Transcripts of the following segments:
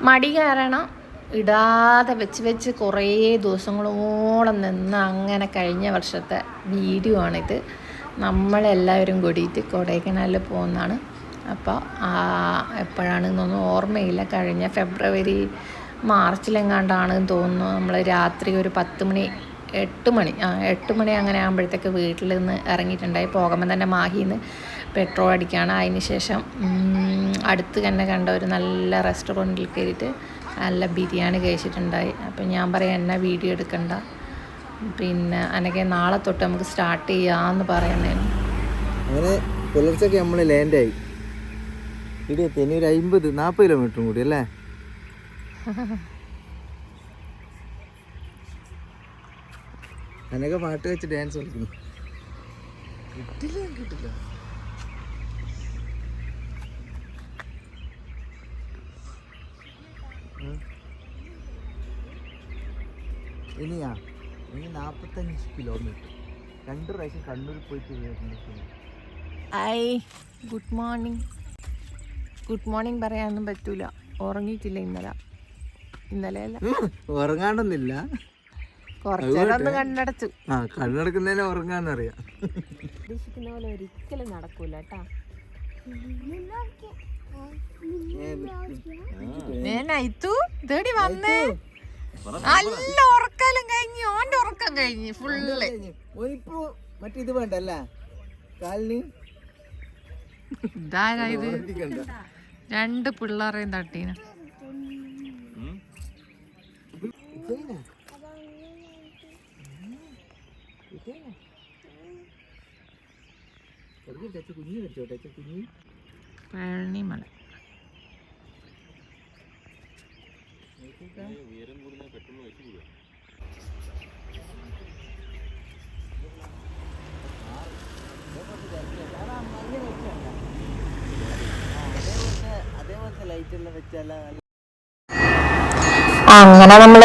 മടി കാരണം ഇടാതെ വെച്ച് കുറേ ദിവസങ്ങളോളം നിന്ന് അങ്ങനെ കഴിഞ്ഞ വർഷത്തെ വീഡിയോ ആണിത്. നമ്മളെല്ലാവരും കൂടിയിട്ട് കൊടൈക്കനാലിൽ പോകുന്നതാണ്. അപ്പോൾ എപ്പോഴാണെന്നൊന്നും ഓർമ്മയില്ല. കഴിഞ്ഞ ഫെബ്രുവരി മാർച്ചിലെങ്ങാണ്ടാണെന്ന് തോന്നുന്നു. നമ്മൾ രാത്രി ഒരു 8 മണി അങ്ങനെ ആകുമ്പോഴത്തേക്ക് വീട്ടിൽ നിന്ന് ഇറങ്ങിയിട്ടുണ്ടായി. പോകുമ്പോൾ തന്നെ മാഹിയിൽ നിന്ന് പെട്രോൾ അടിക്കുകയാണ്. അതിന് ശേഷം അടുത്ത് തന്നെ കണ്ട ഒരു നല്ല റെസ്റ്റോറൻറ്റിൽ കയറിയിട്ട് നല്ല ബിരിയാണി കഴിച്ചിട്ടുണ്ടായി. അപ്പം ഞാൻ പറയാം എന്നെ വീഡിയോ എടുക്കണ്ട, പിന്നെ അനക്കെ നാളെ തൊട്ട് നമുക്ക് സ്റ്റാർട്ട് ചെയ്യാമെന്ന് പറയുന്നതിന്. അങ്ങനെ പുലർച്ചയ്ക്ക് നമ്മൾ ലാൻഡായി. ഇവിടെ ഇനി ഒരു 50-40 കിലോമീറ്ററും കൂടി അല്ലേ? അനക്കെ പാട്ട് വെച്ച് ഡാൻസ് കളിക്കുന്നു. കിട്ടില്ല ഇനി 45 കിലോമീറ്റർ 2 പ്രാവശ്യം കണ്ണൂർ പോയിട്ട്. ഗുഡ് മോർണിംഗ് പറയാനൊന്നും പറ്റൂല. ഉറങ്ങിയിട്ടില്ല ഇന്നലെ അല്ല, ഉറങ്ങാണ്ടൊന്നില്ല, കുറച്ചേരം കണ്ണടച്ചു. കണ്ണടക്കുന്നതിനെ ഉറങ്ങാന്നറിയാം. ഉദ്ദേശിക്കുന്ന പോലെ ഒരിക്കലും നടക്കൂല കേട്ടാ. തേടി വന്നേ നല്ല ഉറക്കാലും കഴിഞ്ഞു. ഓന്റെ ഉറക്കം കഴിഞ്ഞു ഫുള്ള്. മറ്റേ ഇത് വേണ്ടല്ല കാലിന്. ഇതായത് 2 പിള്ളേരെയും തട്ടീന. പഴനിമല അങ്ങനെ നമ്മൾ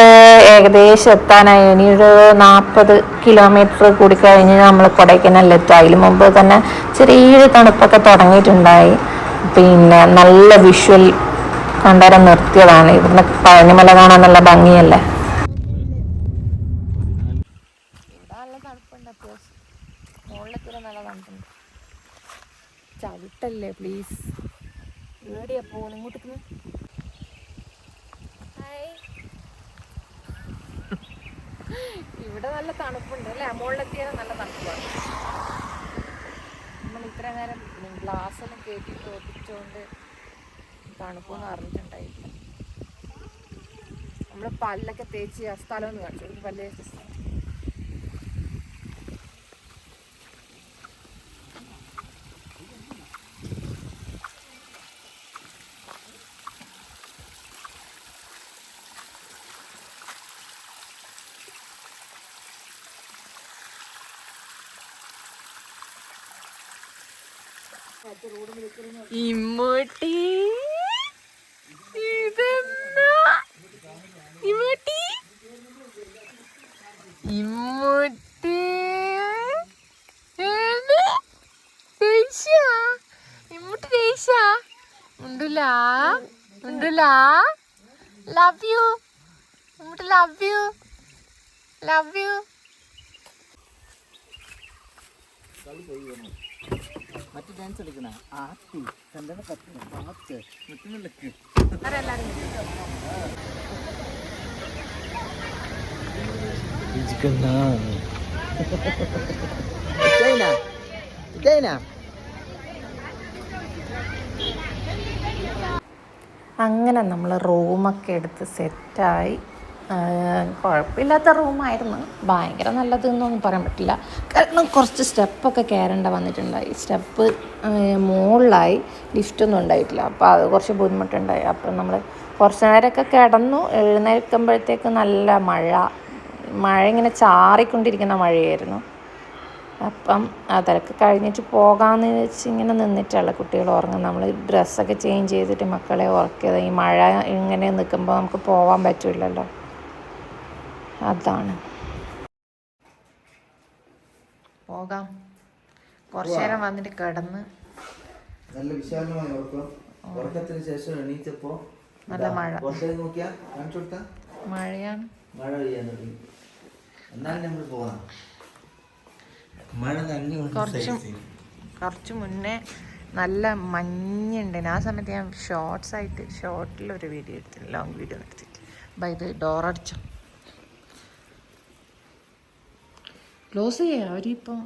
ഏകദേശം എത്താനായി. ഇനി ഒരു 40 കിലോമീറ്റർ കൂടി കഴിഞ്ഞ് നമ്മൾ കൊടൈക്കനാലിലെത്തും. അതിന് മുമ്പ് തന്നെ ചെറിയൊരു തണുപ്പൊക്കെ തുടങ്ങിയിട്ടുണ്ടായി. പിന്നെ നല്ല വിഷ്വൽ കണ്ടേരം നിർത്തിയതാണ്. ഇവിടുന്ന് പഴനിമല കാണാൻ നല്ല ഭംഗിയല്ലേ. ചവിട്ടല്ലേ പ്ലീസ്. എവിടെയാ പോണ്? ഇങ്ങോട്ട് ഇവിടെ നല്ല തണുപ്പുണ്ട് അല്ലേ? മുകളിലെത്തിയാലും നല്ല തണുപ്പാണ്. നമ്മൾ ഇത്ര നേരം ഗ്ലാസ്സെല്ലാം കയറ്റിയിട്ട് ഒപ്പിച്ചുകൊണ്ട് തണുപ്പെന്ന് അറിഞ്ഞിട്ടുണ്ടായില്ല. നമ്മൾ പല്ലൊക്കെ തേച്ച് ആ സ്ഥലം ഒന്ന് കാണിച്ചു. പല്ല് തേച്ച സ്ഥലം ഇമ്മൂട്ടി. ഇതെന്നാ ഇമ്മൂട്ടി? ഇമ്മൂട്ടി ഇമ്മൂട്ടി ഉണ്ടല്ല ലവ് യു ഇമ്മൂട്ടി, ലവ് യു. മറ്റു ഡാൻസ് കളിക്കണ ആത്തി കണ്ടന പറ്റുന്ന പാത്ത് മുറ്റുന്നില്ലക്ക് അങ്ങനെ നമ്മൾ റൂമൊക്കെ എടുത്ത് സെറ്റായി. കുഴപ്പമില്ലാത്ത റൂമായിരുന്നു. ഭയങ്കര നല്ലതെന്നൊന്നും പറയാൻ പറ്റില്ല. കാരണം കുറച്ച് സ്റ്റെപ്പൊക്കെ കയറേണ്ട വന്നിട്ടുണ്ടായി. സ്റ്റെപ്പ് മുകളിലായി, ലിഫ്റ്റൊന്നും ഉണ്ടായിട്ടില്ല. അപ്പോൾ അത് കുറച്ച് ബുദ്ധിമുട്ടുണ്ടായി. അപ്പം നമ്മൾ കുറച്ച് നേരമൊക്കെ കിടന്നു. എഴുന്നേൽക്കുമ്പോഴത്തേക്ക് നല്ല മഴ ഇങ്ങനെ ചാറിക്കൊണ്ടിരിക്കുന്ന മഴയായിരുന്നു. അപ്പം അതൊക്കെ കഴിഞ്ഞിട്ട് പോകാമെന്ന് വെച്ച് ഇങ്ങനെ നിന്നിട്ടുള്ള കുട്ടികൾ ഉറങ്ങും. നമ്മൾ ഡ്രസ്സൊക്കെ ചേഞ്ച് ചെയ്തിട്ട് മക്കളെ ഉറക്കിയത്. ഈ മഴ ഇങ്ങനെ നിൽക്കുമ്പോൾ നമുക്ക് പോകാൻ പറ്റില്ലല്ലോ. അതാണ്. പോകാം. കുറച്ചു നേരം വന്നിട്ട് കിടന്ന് നല്ല വിശാലമായ ഉറക്കത്തിന് ശേഷം എണീച്ചപ്പോൾ നല്ല മഴ. നോക്കിയാ കാണിച്ചു കൊടുത്താ മഴയാണ്. മഴ പെയ്യാൻ തുടങ്ങി. എന്നാലും നമ്മൾ പോവാം. മഴ കുറച്ച് മുന്നേ നല്ല മഞ്ഞുണ്ടായിരുന്നു. ആ സമയത്ത് ഞാൻ ഷോർട്ടിലൊരു വീഡിയോ എടുത്തില്ല, ലോങ് വീഡിയോ എടുത്തിട്ട്. ബൈ ഇത് ഡോറടിച്ചോ, ക്ലോസ് ചെയ്യാം അവരിപ്പം.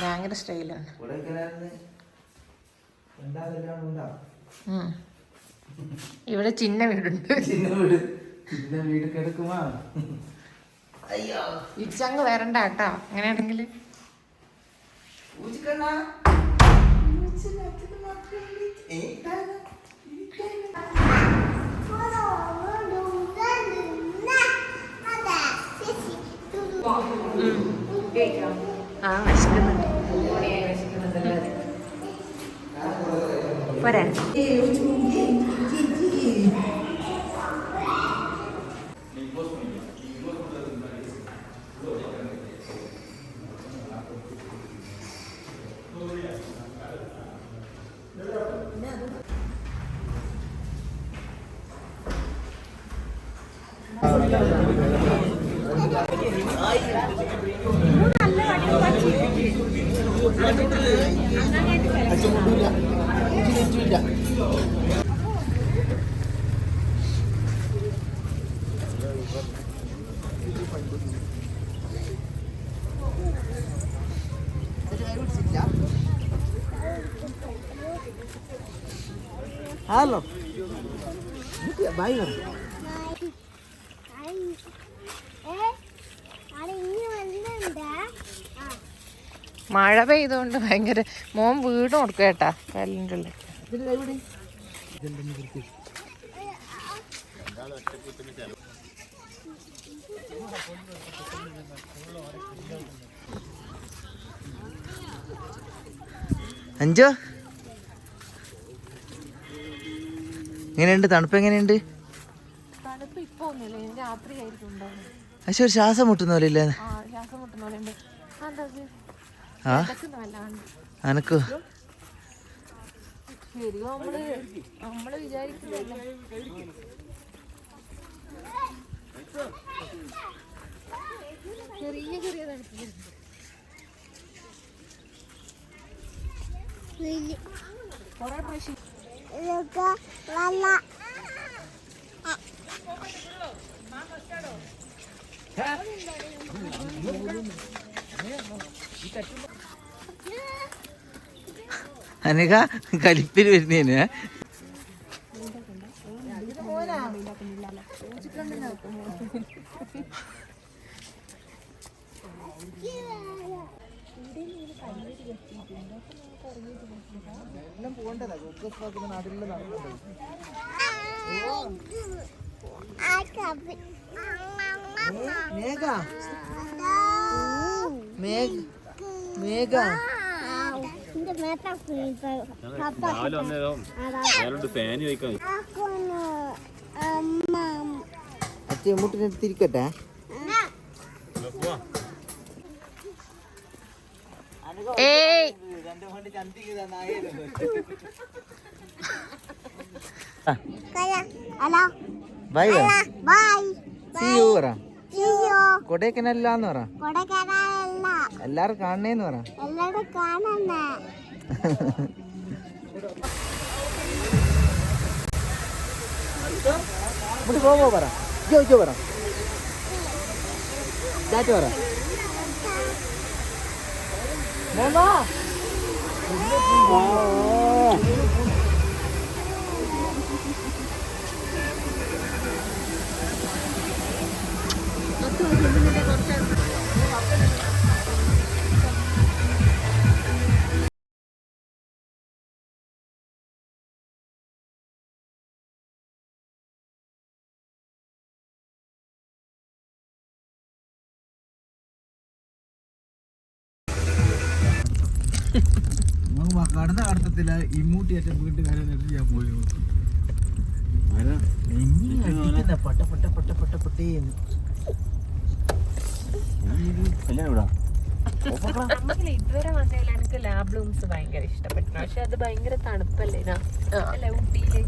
ഭയങ്കര സ്റ്റൈലാണ്. ഇവിടെ ചിന്ന വീടുണ്ട്. വീട് കിടക്കുമാ. ഇച്ചങ്ങ് വരണ്ട കേട്ടോ അങ്ങനെയാണെങ്കിൽ. ആ വിശക്കുന്നുണ്ട്. പോരാ. Hello bye. മഴ പെയ്തുകൊണ്ട് ഭയങ്കര മോൻ വീട് കൊടുക്കുക കേട്ടാ കല്ലിൻ്റെ ഉള്ളിൽ. അഞ്ചോ എങ്ങനെയുണ്ട്? തണുപ്പ് എങ്ങനെയുണ്ട്? തണുപ്പ് ഇപ്പൊ ഒന്നുമില്ല, രാത്രി ആയിരിക്കും. പക്ഷെ ഒരു ശ്വാസം മുട്ടുന്ന പോലെ ഇല്ല. ശ്വാസം മുട്ടുന്ന പോലെ ഉണ്ട്. ആ അനക്കോ? ശരി, നമ്മള് വിചാരിക്കുന്നതല്ല. ചെറിയ ചെറിയ തണുപ്പ്. കൊറേ പ്രാവശ്യം അനക കലിപ്പിൽ വരുന്നേന്. മുട്ടിനെടുത്തിരിക്കട്ടെ. കൊടൈക്കനാലില്ലാന്ന് പറ. എല്ലാരും കാണണേന്ന് പറ. പോവോ പറ. ജോ പറ. ചാറ്റ് പറ. കടന്ന കടത്തത്തില്ല ഇമ്മൂട്ടിയായിട്ട് വീട്ടുകാരെ ഞാൻ പോയി നോക്കും. ഇതുവരെ വന്നതിൽ എനിക്ക് ലാബ് ലൂംസ് ഭയങ്കര ഇഷ്ടപ്പെട്ടു. പക്ഷെ അത് ഭയങ്കര തണുപ്പല്ലേ അല്ല ഊട്ടിയില്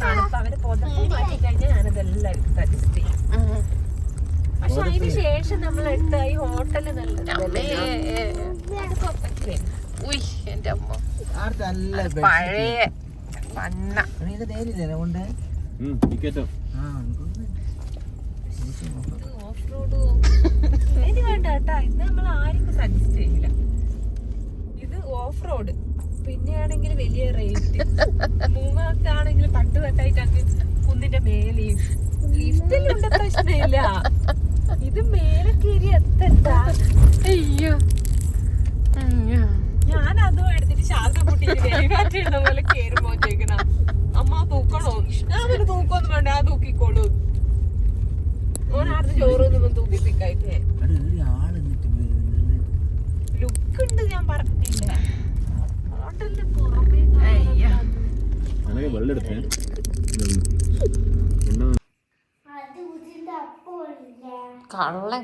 തണുപ്പ്. അവര് പുതപ്പ് മാറ്റി കഴിഞ്ഞാൽ ഞാനത് എല്ലാവർക്കും സജസ്റ്റ് ചെയ്യും. പക്ഷെ അതിന് ശേഷം നമ്മൾ എടുത്ത ഈ ഹോട്ടല് നല്ലതല്ലേ? എന്റെ അമ്മ നല്ല പഴയ പന്ന നേരില്ലേ കൊണ്ട് ഓഫ് റോഡ് ഇത് വേണ്ട കേട്ടാ. ഇത് നമ്മൾ ആർക്കും സജസ്റ്റ് ചെയ്യില്ല. ഇത് ഓഫ് റോഡ് പിന്നെയാണെങ്കിൽ വലിയ റേറ്റ്. മൂന്നാമത്താണെങ്കിൽ പണ്ട് തട്ടായിട്ട് അങ്ങ് കുന്നിന്റെ മേലെ ലിഫ്റ്റിലുണ്ട്, പ്രശ്നമില്ല. ഇത് മേലെ കയറി എത്തണ്ട. അയ്യോ അയ്യോ ഞാൻ അതും എടുത്തിട്ട് ശ്വാസം മുട്ടിട്ട് വെളിവാറ്റിടുന്ന പോലെ കയറുമ്പോ ചോദിക്കണ അമ്മ തൂക്കണോ? ഞാൻ പിന്നെ തൂക്കൊന്നും വേണ്ട, ആ തൂക്കിക്കോളൂ. ഓനാർന്ന് ചോറൊന്നും തൂക്കിപ്പിക്കായിട്ടേ ലുക്ക് ഉണ്ട്. ഞാൻ പറഞ്ഞില്ല ഹോട്ടലിന്റെ പുറമേ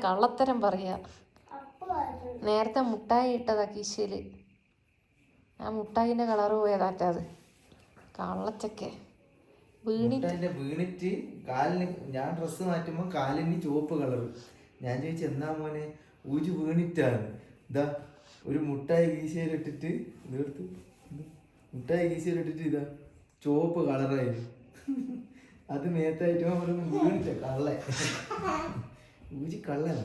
കള്ളത്തരം പറയാ. നേരത്തെ മുട്ടായി ഇട്ടതാ കീശയില്. ആ മുട്ടായിന്റെ കളറ് പോയതാറ്റാ. അത് കള്ളച്ചക്കെ വീണിട്ട് കാലിന് ഞാൻ ഡ്രസ്സ് മാറ്റുമ്പോ കാലിന് ചുവപ്പ് കളറ്. ഞാൻ ചോദിച്ചു എന്നാ മോനെ ഊജ് വീണിട്ടാണ്. ഇതാ ഒരു മുട്ടായി കീശയിലിട്ടിട്ട് ഇതെടുത്ത് മുട്ടായി കീശയിലിട്ടിട്ട് ഇതാ ചുവപ്പ് കളറായി. അത് മേത്തായിട്ട് വീണിട്ട കള്ള ഊജി കള്ളനാ.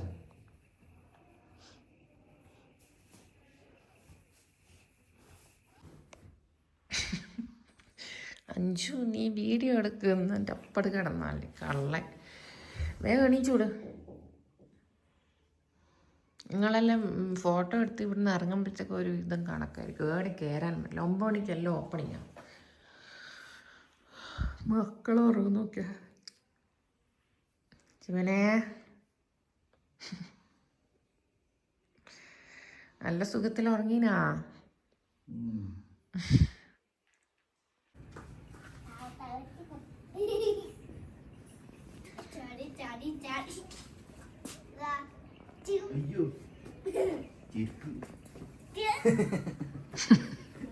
അഞ്ചു നീ വീഡിയോ എടുക്കുന്ന എൻ്റെ അപ്പട് കിടന്നാലേ കള്ളൻ. വേഗം എണീച്ചൂട്. നിങ്ങളെല്ലാം ഫോട്ടോ എടുത്ത് ഇവിടുന്ന് ഇറങ്ങുമ്പോഴത്തേക്ക് ഒരു ഇതും കണക്കായിരിക്കും. ഏടി കയറാൻ പറ്റില്ല. 9 മണിക്കെല്ലാം ഓപ്പണിങ്ങാണ്. മക്കളെ ഉറങ്ങും നോക്കിയ ശിവനെ. നല്ല സുഖത്തിൽ ഉറങ്ങീനാ.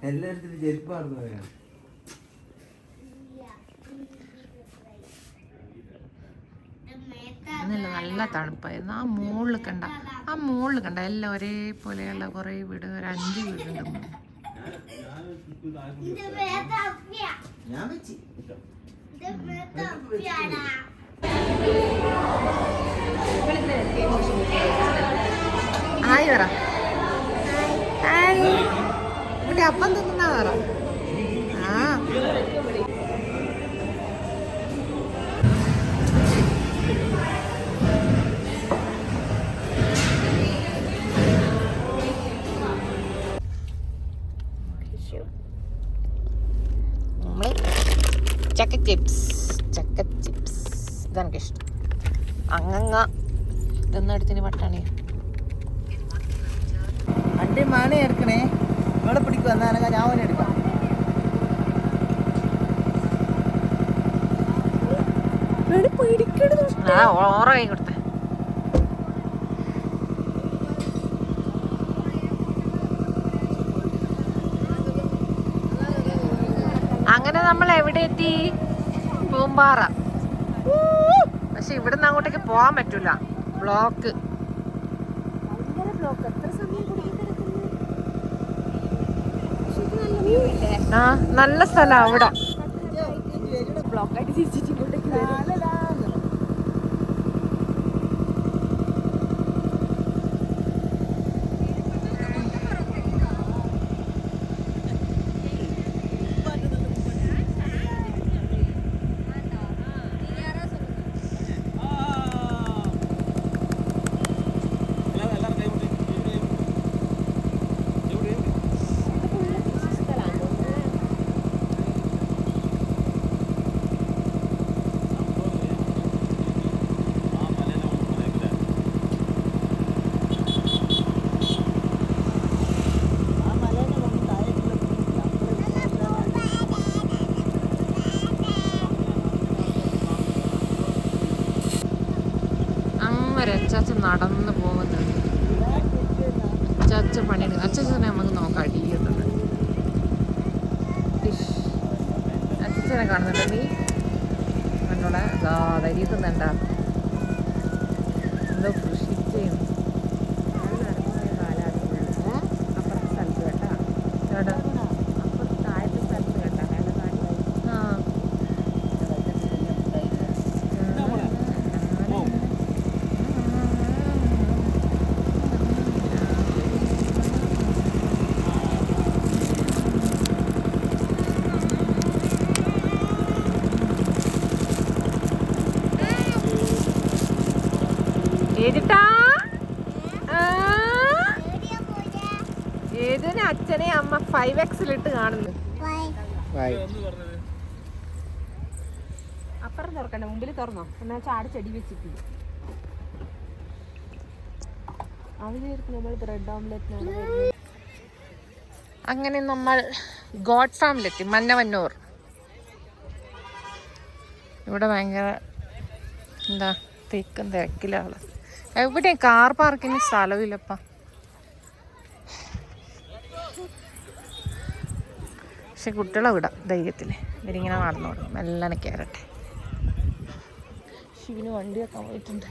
എല്ലായിടത്തും ചെരുപ്പാണെന്ന് പറയാം. നല്ല തണുപ്പായിരുന്നു. ആ മുകളിൽ കണ്ട എല്ലാം ഒരേപോലെയുള്ള കുറേ വീട്, ഒരു 5 വീടുണ്ട്. ഹായ് പറ. ഹായ് ഇവിടെ അപ്പം തിന്നാ പറ. ആ നമ്മൾ ചക്ക ചിപ്സ് ഇതെനിക്കിഷ്ടം. അങ്ങങ്ങ ഇതൊന്നെടുത്തിന് പട്ടാണി അണ്ടി മാന എടുക്കണേ. ഇവിടെ പിടിക്കും എന്നാണെങ്കിൽ ഞാൻ അവനെ എടുക്കാം. ഓറ കൈ കൊടുത്ത അങ്ങനെ നമ്മൾ എവിടെ എത്തി? പൂമ്പാറ. പക്ഷെ ഇവിടുന്ന് അങ്ങോട്ടേക്ക് പോകാൻ പറ്റൂല, ബ്ലോക്ക്. ആ നല്ല സ്ഥലം അവിടെ. ബ്ലോക്കായിട്ട് തിരിച്ചിട്ട് ഇങ്ങോട്ടേക്ക് വരും. രച്ചാച്ച നടന്നു പോകുന്നുണ്ട്. അച്ഛൻ പണിയെടുക്കും. അച്ഛനെ നമുക്ക് നോക്കാം അടിയുന്നത്. അച്ഛനെ കാണുന്നുണ്ട് നീ എന്നോട് ധരിക്കുന്നുണ്ട എന്തോ കൃഷി ചെയ്യുന്നു. അപ്പുറത്തെ സ്ഥലത്ത് കേട്ടാ ചേട്ടാ, അപ്പുറത്ത് താഴത്തെ സ്ഥലത്ത് കേട്ടാ ആ ഏതിട്ടാ ഏതിന് അച്ഛനെ അമ്മ 5Xലിട്ട് കാണുന്നു. അപ്പുറം തുറക്കണ്ട, മുമ്പിൽ തുറന്നോ എന്നാ ചാടി ചെടി വെച്ചിട്ട് അതിനായിരിക്കും നമ്മൾ ബ്രെഡ് ഓംലെറ്റിനാണ്. അങ്ങനെ നമ്മൾ ഗോഡ് ഫാമിലെത്തി, മന്നവന്നൂർ. ഇവിടെ ഭയങ്കര എന്താ തിക്കും തിരക്കിലാണ്. എവിടെയും കാർ പാർക്കിന് സ്ഥലമില്ലപ്പ. പക്ഷെ കുട്ടികളെ വിടാം ധൈര്യത്തിൽ. ഇവരിങ്ങനെ നടന്നോളും. മെല്ലനെ കയറട്ടെ. ശിവന് വണ്ടി വെക്കാൻ പോയിട്ടുണ്ട്.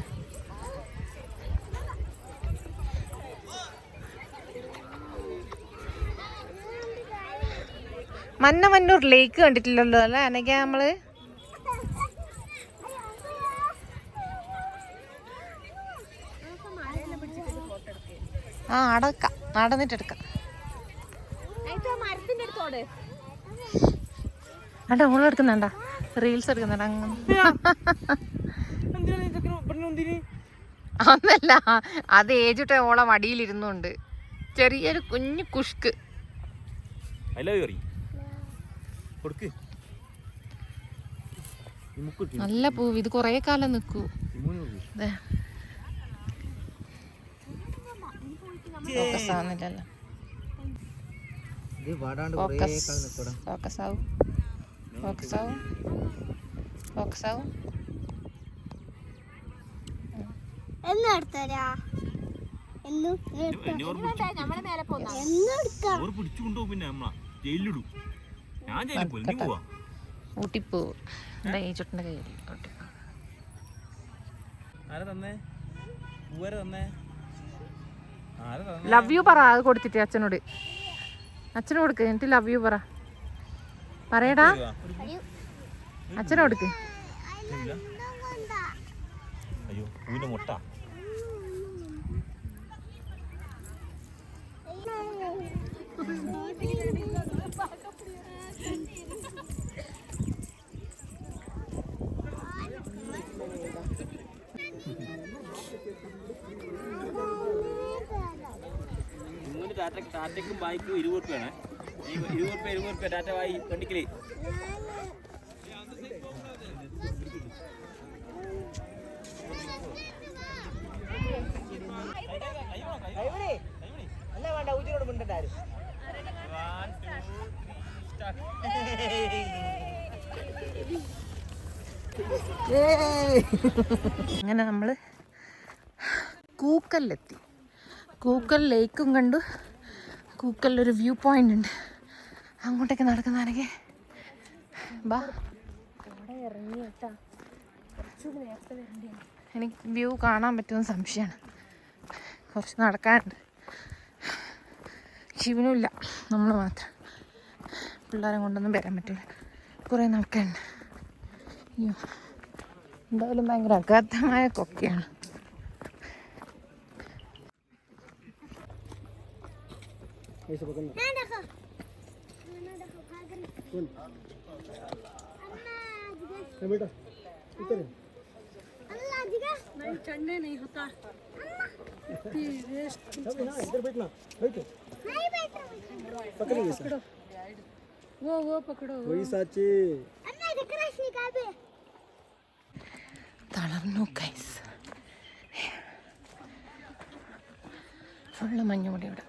മന്നവന്നൂർ ലേക്ക് കണ്ടിട്ടില്ലല്ലോ അല്ലേ അനഘ നമ്മള്? ആ അടക്കാം, നടന്നിട്ടെടുക്കാം. അണ്ട ഓള് എടുക്കുന്നുണ്ട, റീൽസ് എടുക്കുന്നുണ്ട്. ഒന്നല്ല, അത് ഏജിട്ട് ഓളെ മടിയിലിരുന്നുണ്ട്. ചെറിയൊരു കുഞ്ഞു കുഷ്ക്. നല്ല പൂവ്, ഇത് കൊറേ കാലം നിക്കൂ. ഫോക്കസ് ആവുന്നില്ലല്ലോ. ഫോക്കസ് ആവും, ഫോക്കസ് ആവും, ഫോക്കസ് ആവും. ഊട്ടിപ്പൂ ചുട്ടിന്റെ കയ്യിൽ. ലവ് യു പറ. അത് കൊടുത്തിട്ട് അച്ഛനോട്, അച്ഛനോട് കൊടുക്ക്. എന്നിട്ട് ലവ് യു പറയടാ, അച്ഛനോട് കൊടുക്ക്. ടാറ്റയ്ക്കും ബായിക്കും 20 രൂപയാണ്. 20 രൂപ ടാറ്റ ബായി വണ്ടിക്കല്. അങ്ങനെ നമ്മള് കൂക്കലിലെത്തി. കൂക്കൽ ലേക്കും കണ്ടു. കൂക്കലിലൊരു വ്യൂ പോയിന്റ് ഉണ്ട്, അങ്ങോട്ടേക്ക് നടക്കുന്നതാണെങ്കിൽ ബാ. എനിക്ക് വ്യൂ കാണാൻ പറ്റുമെന്ന് സംശയമാണ്. കുറച്ച് നടക്കാനുണ്ട്. ശിവനുമില്ല, നമ്മൾ മാത്രം. പിള്ളേരെ കൊണ്ടൊന്നും വരാൻ പറ്റില്ല, കുറേ നടക്കാനുണ്ട്. അയ്യോ, എന്തായാലും ഭയങ്കര അഗാധമായ കൊക്കയാണ്. चढ़ने नहीं होता। इधर बैठना, बैठो। पकड़ो, वो पकड़ो। वही साची। തളർന്നു ഗൈസ്. ഫുള്ള് മഞ്ഞുകൂടി ഇവിടെ.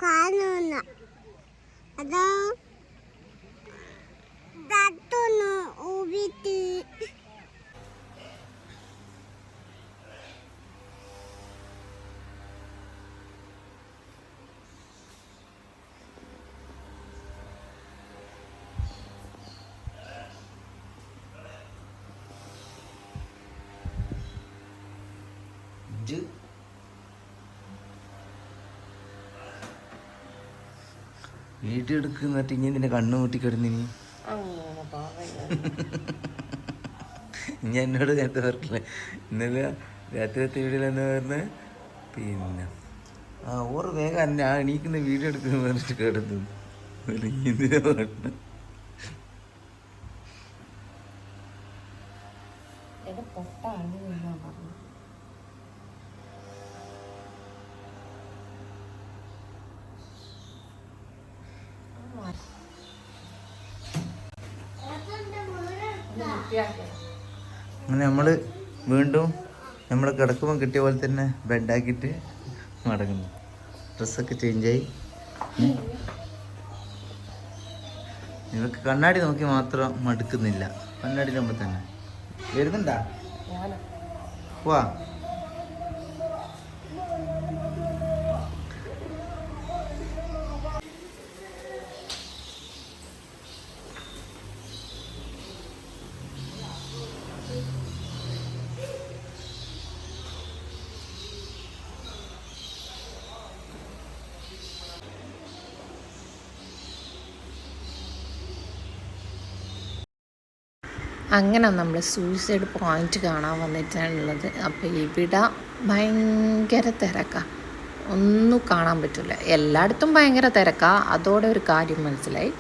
കാണുന്ന അതോ തട്ടുന്നു ഊവിട്ട് വീഡിയോ എടുക്കുന്നിട്ട് ഇനി നിന്റെ കണ്ണു മുട്ടി കിടന്നിനി ഞാൻ എന്നോട് നേരത്തെ പറഞ്ഞില്ലേ ഇന്നലെ രാത്രി വീഡിയോയിലെന്ന് പറഞ്ഞ പിന്നെ ഓർ വേഗം ഞാൻ എണീക്കുന്ന വീഡിയോ എടുക്കുന്ന പറഞ്ഞിട്ട് കിടന്നു എന്തിനാ പറഞ്ഞ അങ്ങനെ നമ്മൾ വീണ്ടും നമ്മൾ കിടക്കുമ്പോൾ കിട്ടിയ പോലെ തന്നെ ബെഡാക്കിയിട്ട് മടങ്ങുന്നു. ഡ്രസ്സൊക്കെ ചേഞ്ചായി. ഇവർക്ക് കണ്ണാടി നോക്കി മാത്രം മടുക്കുന്നില്ല. കണ്ണാടി നമ്മൾ തന്നെ വരുന്നുണ്ടാ വാ. അങ്ങനെ നമ്മൾ സൂയിസൈഡ് പോയിന്റ് കാണാൻ വന്നിട്ടാണുള്ളത്. അപ്പോൾ ഇവിടെ ഭയങ്കര തിരക്കാണ്, ഒന്നും കാണാൻ പറ്റില്ല. എല്ലായിടത്തും ഭയങ്കര തിരക്കാണ്. അതോടെ ഒരു കാര്യം മനസ്സിലായി,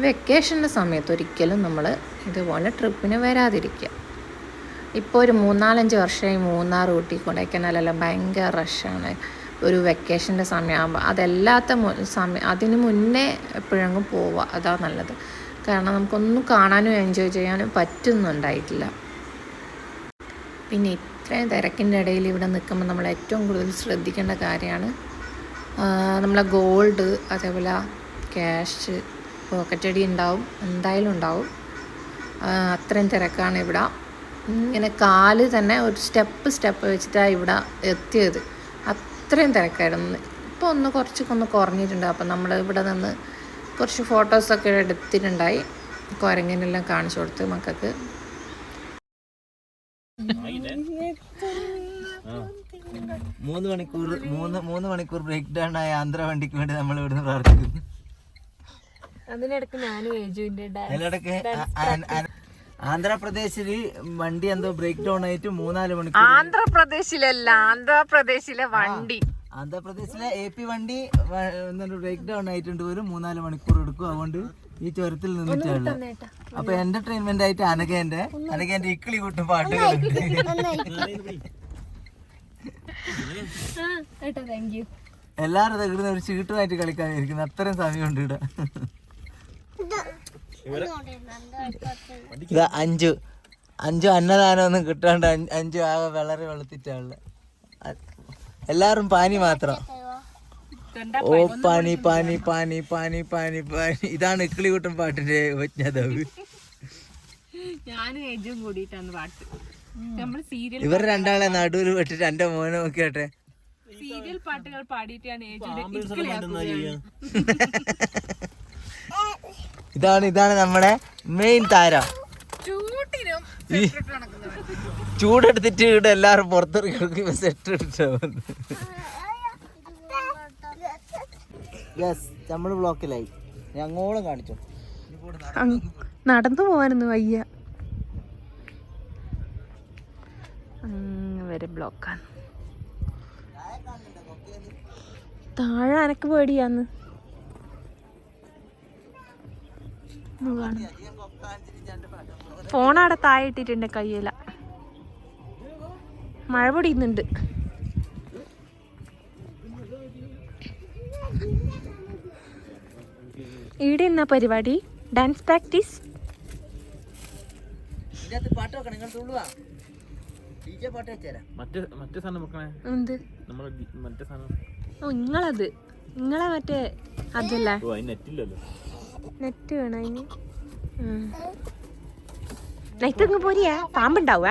വെക്കേഷൻ്റെ സമയത്ത് ഒരിക്കലും നമ്മൾ ഇതുപോലെ ട്രിപ്പിന് വരാതിരിക്കുക. ഇപ്പോൾ ഒരു 3-4 വർഷമായി മൂന്നാർ, ഊട്ടി, കൊടൈക്കനാലെല്ലാം ഭയങ്കര റഷാണ്. ഒരു വെക്കേഷൻ്റെ സമയമാകുമ്പോൾ അതിന് മുന്നേ എപ്പോഴെങ്കിലും പോവുക, അതാണ് നല്ലത്. കാരണം നമുക്കൊന്നും കാണാനും എൻജോയ് ചെയ്യാനും പറ്റുന്നുണ്ടായിട്ടില്ല. പിന്നെ ഇത്രയും തിരക്കിൻ്റെ ഇടയിൽ ഇവിടെ നിൽക്കുമ്പോൾ നമ്മൾ ഏറ്റവും കൂടുതൽ ശ്രദ്ധിക്കേണ്ട കാര്യമാണ് നമ്മളെ ഗോൾഡ്, അതേപോലെ ക്യാഷ്, പോക്കറ്റടി ഉണ്ടാവും, എന്തായാലും ഉണ്ടാവും. അത്രയും തിരക്കാണ് ഇവിടെ. ഇങ്ങനെ കാല് തന്നെ ഒരു സ്റ്റെപ്പ് വെച്ചിട്ടാണ് ഇവിടെ എത്തിയത്. അത്രയും തിരക്കായിരുന്നു. ഇപ്പോൾ കുറച്ചൊക്കെ കുറഞ്ഞിട്ടുണ്ട്. അപ്പം നമ്മൾ ഇവിടെ നിന്ന് കുറച്ച് ഫോട്ടോസൊക്കെ എടുത്തിട്ടുണ്ടായി. കുരങ്ങിനെല്ലാം കാണിച്ചു കൊടുത്ത് മക്കൾക്ക്. 3 മണിക്കൂർ ബ്രേക്ക് ഡൗൺ ആയ ആന്ധ്ര വണ്ടിക്ക് വേണ്ടി നമ്മൾ ഇവിടുന്ന് പ്രാർത്ഥിക്കുന്നു. അതിനിടക്ക് ഞാനും അതിലിടക്ക് ആന്ധ്രാപ്രദേശില് വണ്ടി എന്തോ ബ്രേക്ക് ഡൗൺ ആയിട്ട് 3-4 മണിക്കൂർ. ആന്ധ്രാപ്രദേശിലെ വണ്ടി, ആന്ധ്രാപ്രദേശിലെ AP വണ്ടി ബ്രേക്ക് ഡൗൺ ആയിട്ടുണ്ട്. ഒരു 3-4 മണിക്കൂർ എടുക്കും. അതുകൊണ്ട് ഈ ചുരത്തിൽ നിന്നിട്ടുള്ള അപ്പൊ എന്റർടൈൻമെന്റ് ആയിട്ട് അനകേന്റെ ഇക്കിളി കൂട്ടും പാട്ടുകളുണ്ട്. എല്ലാരും ഇവിടുന്ന് ഒരു ചീട്ടുമായിട്ട് കളിക്കാനായിരിക്കുന്നു. അത്രയും സമയമുണ്ട് ഇവിടെ. അഞ്ചു അന്നദാനമൊന്നും കിട്ടാണ്ട് അഞ്ചു ആകെ വളരെ വെളുത്തിട്ടാണുള്ളത്. എല്ലാരും പാനി മാത്രം. ഓ പാനി പാനി പാനി പാനി പാനി പാനി. ഇതാണ് ഇക്കിളികൂട്ടൻ പാട്ടിന്റെ ഉപജ്ഞാതാവ്. ഇവർ രണ്ടാളെ നടുവിൽ വെട്ടിട്ട് എന്റെ മോനെ നോക്കിയാട്ടെ. സീരിയൽ പാട്ടുകൾ പാടിയിട്ടാണ് ഇതാണ് നമ്മുടെ മെയിൻ താരം. ഈ ചൂടെടുത്തിട്ട് ഇവിടെ എല്ലാരും പുറത്തിറങ്ങി സെറ്റ് എടുത്തോ. നമ്മള് ബ്ലോക്കിലായി. ഞങ്ങളോളം കാണിച്ചു. നടന്നു പോവാനൊന്നും വയ്യ, വരെ ബ്ലോക്കാണ്. താഴെ എനക്ക് പേടിയാന്ന്. ഫോണവിടെ താഴെ ഇട്ടിട്ടുണ്ട്, കയ്യില മഴ പൊടിയുന്നുണ്ട്. ഇവിടെ എന്നാ പരിപാടി? Dance practice. മറ്റേ സാധനം വെക്കണേ എന്ത് നമ്മളെ മറ്റേ സാധനം. ഓ നിങ്ങളത് നിങ്ങളെ മറ്റേ അതല്ലേ ഓ അതിന് നെറ്റില്ലല്ലോ. നെറ്റ് വേണം അതിന്. നെറ്റ് പോരിയാ പാമ്പുണ്ടാവുക.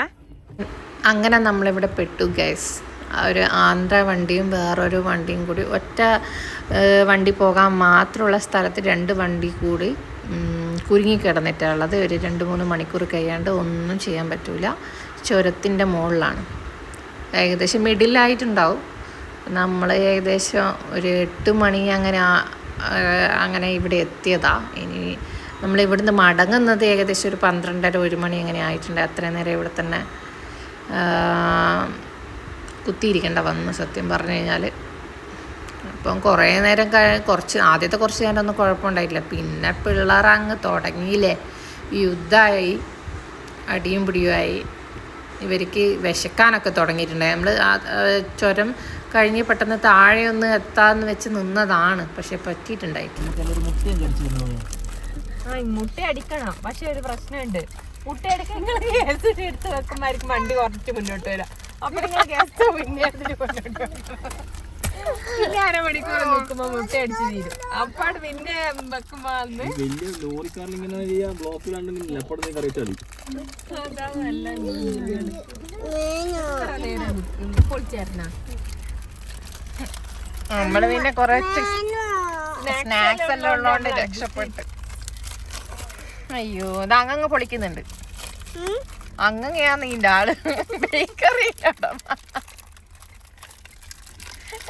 അങ്ങനെ നമ്മളിവിടെ പെട്ടു ഗൈസ്. ഒരു ആന്ധ്ര വണ്ടിയും വേറൊരു വണ്ടിയും കൂടി ഒറ്റ വണ്ടി പോകാൻ മാത്രമുള്ള സ്ഥലത്ത് 2 വണ്ടി കൂടി കുരുങ്ങിക്കിടന്നിട്ടുള്ളത്. ഒരു 2-3 മണിക്കൂർ കഴിയാണ്ട് ഒന്നും ചെയ്യാൻ പറ്റില്ല. ചുരത്തിൻ്റെ മുകളിലാണ്, ഏകദേശം മിഡിലായിട്ടുണ്ടാവും. നമ്മൾ ഏകദേശം ഒരു 8 മണി അങ്ങനെ ഇവിടെ എത്തിയതാ. ഇനി നമ്മളിവിടുന്ന് മടങ്ങുന്നത് ഏകദേശം ഒരു 12:30-1 മണി അങ്ങനെ ആയിട്ടുണ്ട്. അത്രയും നേരം ഇവിടെ തന്നെ കുത്തിയിരിക്കേണ്ട വന്നു സത്യം പറഞ്ഞു കഴിഞ്ഞാൽ. അപ്പം കുറേ നേരം ആദ്യത്തെ കുറച്ച് നേരം ഒന്നും കുഴപ്പമുണ്ടായിട്ടില്ല. പിന്നെ പിള്ളേർ അങ്ങ് തുടങ്ങിയില്ലേ, യുദ്ധമായി, അടിയും പിടിയുമായി. ഇവർക്ക് വിശക്കാനൊക്കെ തുടങ്ങിയിട്ടുണ്ടായി. നമ്മൾ ചുരം കഴിഞ്ഞ് പെട്ടെന്ന് താഴെ ഒന്ന് എത്താമെന്ന് വെച്ച് നിന്നതാണ്, പക്ഷെ പറ്റിയിട്ടുണ്ടായിട്ടില്ല. മുട്ട അടിക്കണം, പക്ഷെ ഒരു പ്രശ്നമുണ്ട്. മുട്ട അടിക്കാൻ നിങ്ങൾ ഗ്യാസ് എടുത്ത് വെക്കുമ്പോഴായിരിക്കും വണ്ടി കുറച്ച് മുന്നോട്ട് വരാം. അപ്പൊ നിങ്ങൾ ഗ്യാസ് സ്റ്റവ് പിന്നെ എടുത്തിട്ട് മുന്നോട്ട് വരാം. പിന്നെ അരമണിക്കൂർ നിൽക്കുമ്പോ മുട്ട അടിച്ച് തീരും. അപ്പാട് പിന്നെ വെക്കുമ്പോ അന്ന് വലിയ ലോറിക്കാരിൽ ഇങ്ങനെ ബ്ലോക്കിലാണ്ടെങ്കിൽ എപ്പോഴും കറിയിട്ടാൽ അതാ നല്ല പൊളിച്ചേരണ. നമ്മള് പിന്നെ കുറച്ച് സ്നാക്സ് എല്ലാം ഉള്ളതുകൊണ്ട് രക്ഷപ്പെട്ട്. അയ്യോ ഇത് അങ്ങ് പൊളിക്കുന്നുണ്ട്. അങ്ങനെയാന്ന് ഇതിൻ്റെ ആള് ബേക്കറി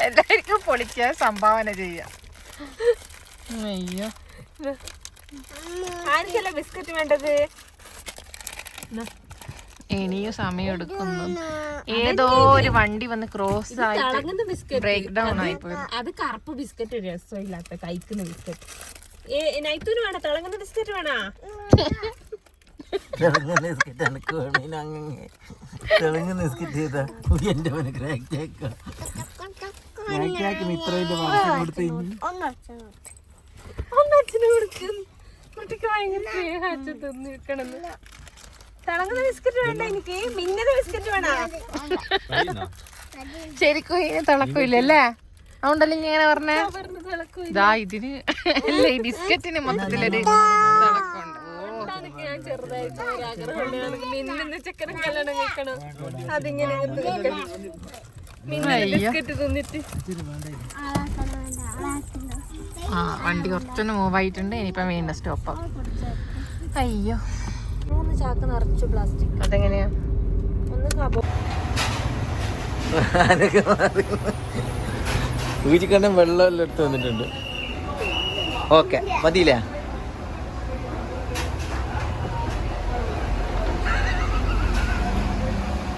എല്ലാവർക്കും പൊളിക്കാൻ സംഭാവന ചെയ്യാം. അയ്യോ ആർക്കല്ല ബിസ്ക്കറ്റ് വേണ്ടത്? ഇനിയും സമയം എടുക്കുന്നു. ഏതോ ഒരു വണ്ടി വന്ന് ക്രോസ് ആയിട്ട് ബ്രേക്ക് ഡൗൺ ആയിപ്പോയി. അത് കറുപ്പ് ബിസ്ക്കറ്റ് രസമില്ലാത്ത കഴിക്കുന്ന ബിസ്ക്കറ്റ്. നൈത്തൂന് വേണ തിളങ്ങുന്ന ബിസ്ക്കറ്റ് വേണോ? ഒന്നച്ഛന് കൊടുക്കും. കുട്ടിക്ക് ഭയങ്കര സ്നേഹം അച്ഛൻ തിന്നിരിക്കണെന്ന്. തിളങ്ങുന്ന ബിസ്ക്കറ്റ് വേണ്ട, എനിക്ക് മിന്നുന്ന ബിസ്ക്കറ്റ് വേണോ? ശരിക്കും ഇതിന് തിളക്കില്ലല്ലേ, അതുകൊണ്ടല്ലേ ഇങ്ങനെ പറഞ്ഞേ. ഇതാ ഇതിന് അല്ലേ ഈ ബിസ്ക്കറ്റിന് മൊത്തത്തിലൊരു തിളക്കമുണ്ട്. ഞാൻ ചെറുതായിട്ട് ആഗ്രഹം മിന്നുന്ന ചെക്കനെ കല്യാണം കഴിക്കണം. അതിങ്ങനെ ബിസ്ക്കറ്റ് തിന്നിട്ട്. ആ വണ്ടി കുറച്ചൊന്ന് മൂവ് ആയിട്ടുണ്ട്. ഇനിയിപ്പം വീണ്ടും സ്റ്റോപ്പ്. അയ്യോ 3 ചാക്ക് നിറച്ചു പ്ലാസ്റ്റിക്. അതെങ്ങനെയാ? ഒന്ന് ഊജിക്കണ്ണൻ വെള്ളം എല്ലാം എടുത്ത് വന്നിട്ടുണ്ട്. ഓക്കെ മതിയില്ലേ?